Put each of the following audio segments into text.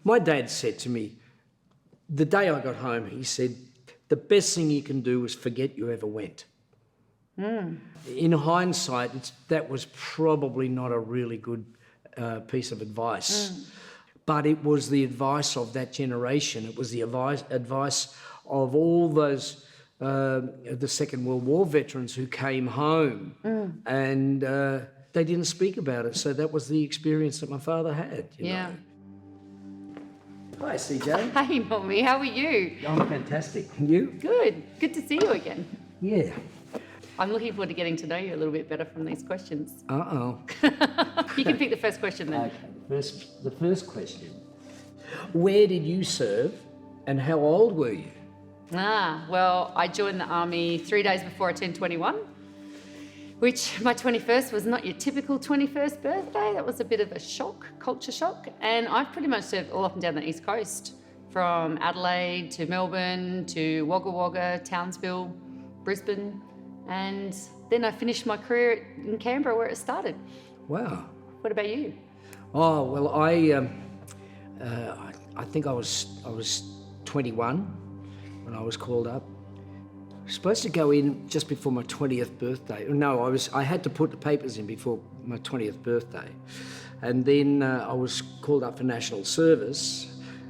My dad said to me, the day I got home, he said, the best thing you can do is forget you ever went. In hindsight, that was probably not a really good piece of advice. But it was the advice of that generation. It was the advice of all those the Second World War veterans who came home and they didn't speak about it. So that was the experience that my father had, you know. Hi, CJ. Hey, Normie, how are you? I'm fantastic. And you? Good. Good to see you again. Yeah. I'm looking forward to getting to know you a little bit better from these questions. Uh-oh. You can pick the first question then. Okay, the first question. Where did you serve and how old were you? Well, I joined the Army 3 days before I turned 21, which my 21st was not your typical 21st birthday. That was a bit of a shock, culture shock. And I've pretty much served all up and down the East Coast, from Adelaide to Melbourne to Wagga Wagga, Townsville, Brisbane. And then I finished my career in Canberra where it started. Wow. What about you? Oh, well, I think I was 21 when I was called up. I was supposed to go in just before my 20th birthday. No, I had to put the papers in before my 20th birthday. And then I was called up for national service,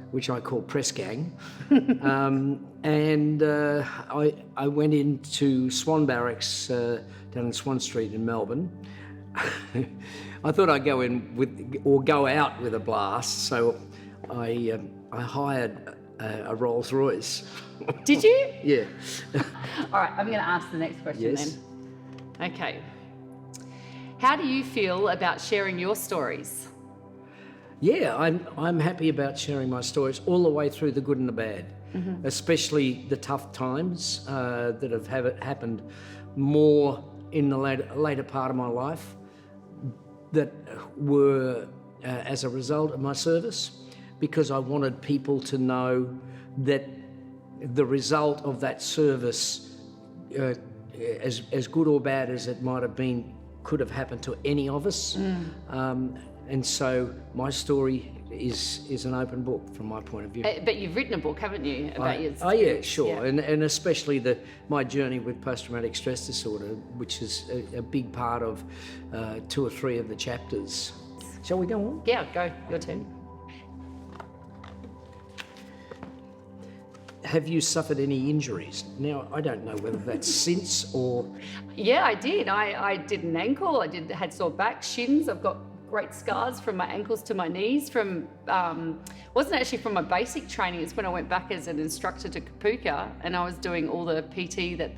which I call press gang. And I went into Swan Barracks down in Swan Street in Melbourne. I thought I'd go out with a blast, so I hired a Rolls Royce. Did you? Yeah. All right, I'm going to ask the next question Yes. then. Okay. How do you feel about sharing your stories? Yeah, I'm happy about sharing my stories all the way through the good and the bad, especially the tough times that have happened more in the later part of my life that were as a result of my service, because I wanted people to know that the result of that service, as good or bad as it might have been, could have happened to any of us. And so my story is an open book from my point of view. But you've written a book, haven't you, about your Oh yeah, sure. Yeah. And especially my journey with post-traumatic stress disorder, which is a big part of 2 or 3 of the chapters. Shall we go on? Yeah, go. Your turn. Have you suffered any injuries? Now, I don't know whether that's since or... Yeah, I did. I did an ankle. Had sore back, shins. I've got great scars from my ankles to my knees from, wasn't actually from my basic training. It's when I went back as an instructor to Kapuka and I was doing all the PT that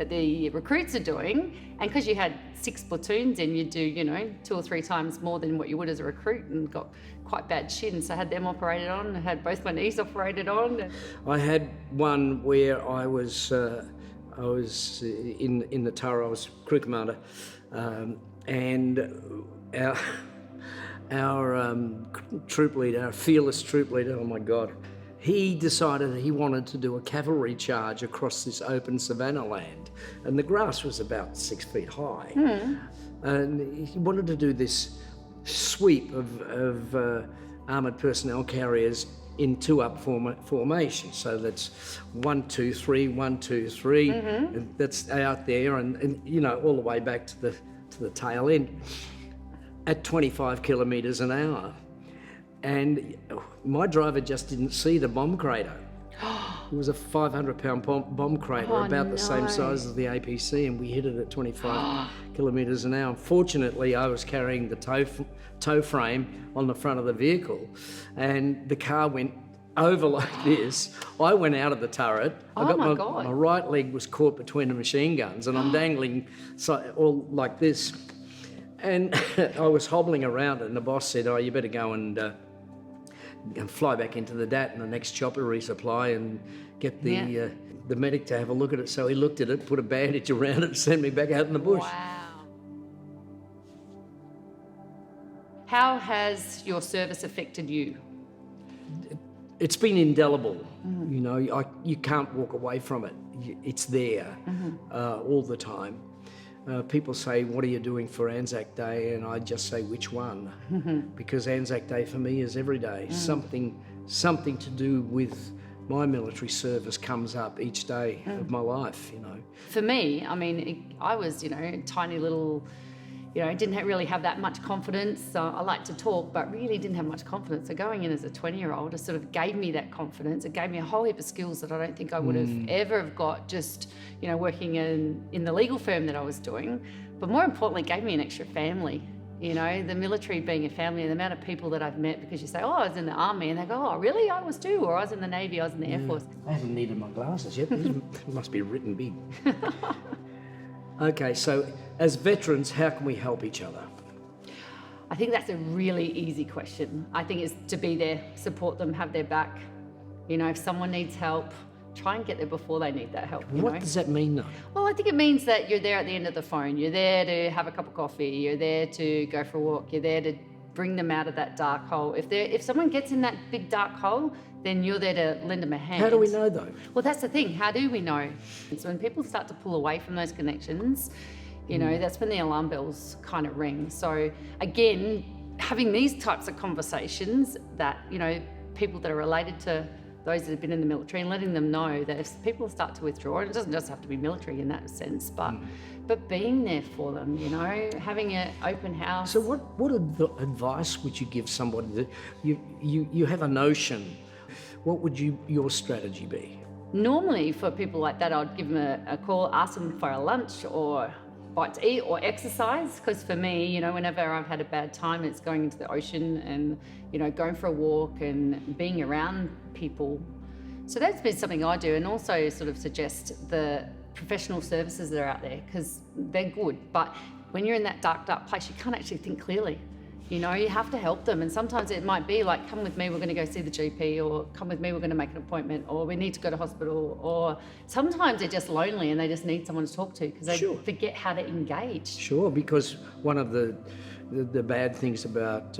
the recruits are doing. And because you had 6 platoons in, you do, 2 or 3 times more than what you would as a recruit, and got quite bad shins. So I had them operated on. I had both my knees operated on. I had one where I was in the tower. I was crew commander, and our troop leader, our fearless troop leader, oh my God, he decided that he wanted to do a cavalry charge across this open savanna land, and the grass was about 6 feet high, and he wanted to do this sweep of armoured personnel carriers in 2-up formation. So that's 1, 2, 3, 1, 2, 3. And that's out there, and all the way back to the tail end at 25 kilometres an hour. And my driver just didn't see the bomb crater. It was a 500-pound bomb crater, about the same size as the APC, and we hit it at 25 kilometres an hour. Fortunately, I was carrying the tow frame on the front of the vehicle, and the car went over like this. I went out of the turret. My right leg was caught between the machine guns, and I'm dangling all like this. And I was hobbling around, and the boss said, "Oh, you better go and fly back into the DAT and the next chopper resupply and get the medic to have a look at it." So he looked at it, put a bandage around it, and sent me back out in the bush. Wow. How has your service affected you? It's been indelible. You can't walk away from it. It's there all the time. people say, what are you doing for Anzac Day? And I just say, which one? Because Anzac Day for me is every day. Something to do with my military service comes up each day of my life, you know. For me, I mean, I was, tiny little, didn't really have that much confidence. I like to talk, but really didn't have much confidence. So going in as a 20-year-old, it sort of gave me that confidence. It gave me a whole heap of skills that I don't think I would have ever have got just, working in the legal firm that I was doing. But more importantly, it gave me an extra family. The military being a family, and the amount of people that I've met, because you say, oh, I was in the army, and they go, oh, really? I was too. Or I was in the Navy, I was in the Air Force. I haven't needed my glasses yet. These must be written big. Okay, so as veterans, how can we help each other? I think that's a really easy question. I think it's to be there, support them, have their back. If someone needs help, try and get there before they need that help. What does that mean, though? Well, I think it means that you're there at the end of the phone. You're there to have a cup of coffee. You're there to go for a walk. You're there to bring them out of that dark hole. If someone gets in that big dark hole, then you're there to lend them a hand. How do we know, though? Well, that's the thing. How do we know? So when people start to pull away from those connections, that's when the alarm bells kind of ring. So again, having these types of conversations that, people that are related to those that have been in the military, and letting them know that if people start to withdraw, and it doesn't just have to be military in that sense, but being there for them, having an open house. So what advice would you give somebody that you have a notion? What would your strategy be? Normally for people like that, I'd give them a call, ask them for a lunch or bite to eat or exercise, because for me, whenever I've had a bad time, it's going into the ocean and, going for a walk and being around people. So that's been something I do, and also sort of suggest the professional services that are out there, because they're good. But when you're in that dark place, you can't actually think clearly. You have to help them, and sometimes it might be like, come with me, we're going to go see the GP, or come with me, we're going to make an appointment, or we need to go to hospital, or sometimes they're just lonely and they just need someone to talk to because they forget how to engage. Sure, because one of the bad things about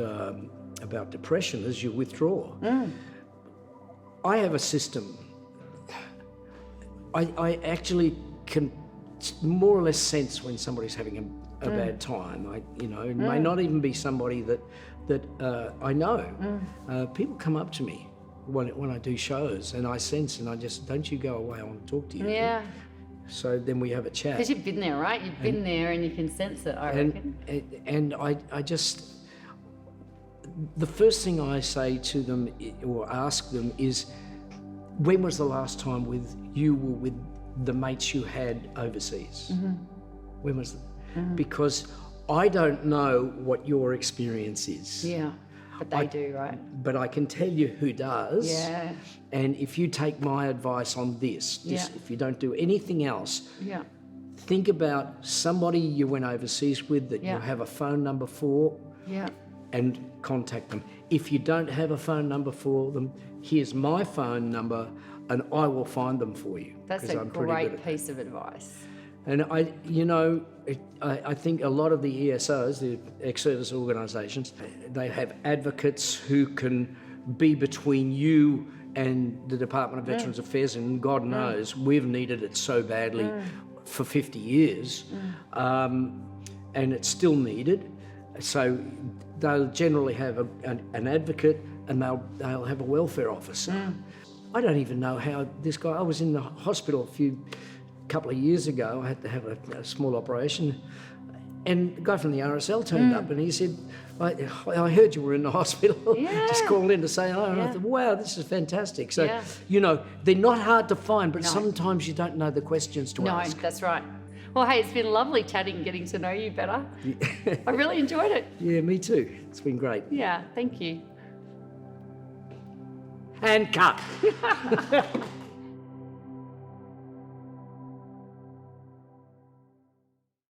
depression is you withdraw. I have a system. I actually can more or less sense when somebody's having a bad time. It may not even be somebody that I know. People come up to me when I do shows, and I sense, and I just, don't you go away, I want to talk to you. Yeah. So then we have a chat. Because you've been there, right? You've been there and you can sense it, I reckon. And I just, the first thing I say to them or ask them is, when was the last time you were with the mates you had overseas? When was it? Because I don't know what your experience is. Yeah, but they do, right? But I can tell you who does. Yeah. And if you take my advice on this, if you don't do anything else, think about somebody you went overseas with that you have a phone number for, and contact them. If you don't have a phone number for them, here's my phone number, and I will find them for you. That's a great piece of advice. And I think a lot of the ESOs, the ex-service organisations, they have advocates who can be between you and the Department of Veterans Affairs, and God knows we've needed it so badly for 50 years, and it's still needed. So they'll generally have an advocate, and they'll have a welfare officer. I don't even know how this guy. I was in the hospital a couple of years ago. I had to have a small operation, and the guy from the RSL turned up, and he said, I heard you were in the hospital. Just called in to say hello. And I thought, wow, this is fantastic. So, they're not hard to find, but sometimes you don't know the questions to ask. No, that's right. Well, hey, it's been lovely chatting and getting to know you better. I really enjoyed it. Yeah, me too. It's been great. Yeah, thank you. And cut.